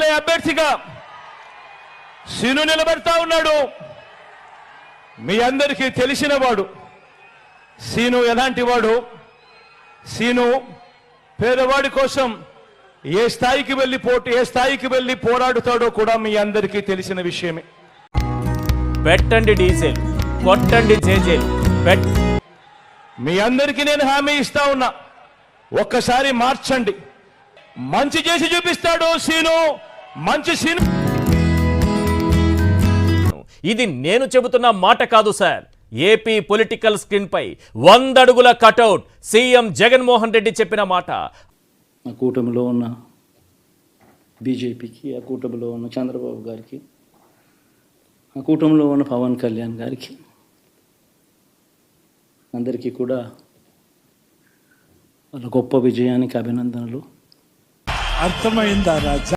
MLA అభ్యర్థిగా scene నిలబడతా ఉన్నాడు. మీ అందరికీ తెలిసిన వాడు సీను. ఎలాంటి వాడు సీను? పేదవాడి కోసం ఏ స్థాయికి వెళ్ళి పోరాడుతాడో కూడా మీ అందరికీ తెలిసిన విషయమే. పెట్టండి డీజిల్, కొట్టండి జేజేలు. మీ అందరికీ నేను హామీ ఇస్తా ఉన్నా, ఒక్కసారి మార్చండి. మంచి చేసి చూపిస్తాడు సీను, మంచి సీను. ఇది నేను చెబుతున్న మాట కాదు సార్. ఏపీ పొలిటికల్ స్క్రీన్ పై 100 అడుగుల కటౌట్ సీఎం జగన్మోహన్ రెడ్డి చెప్పిన మాట. ఆ కూటమిలో ఉన్న బీజేపీకి, ఆ కూటమిలో ఉన్న చంద్రబాబు గారికి, ఆ కూటమిలో ఉన్న పవన్ కళ్యాణ్ గారికి అందరికీ కూడా వాళ్ళ గొప్ప విజయానికి అభినందనలు. అర్థమైందా రాజా?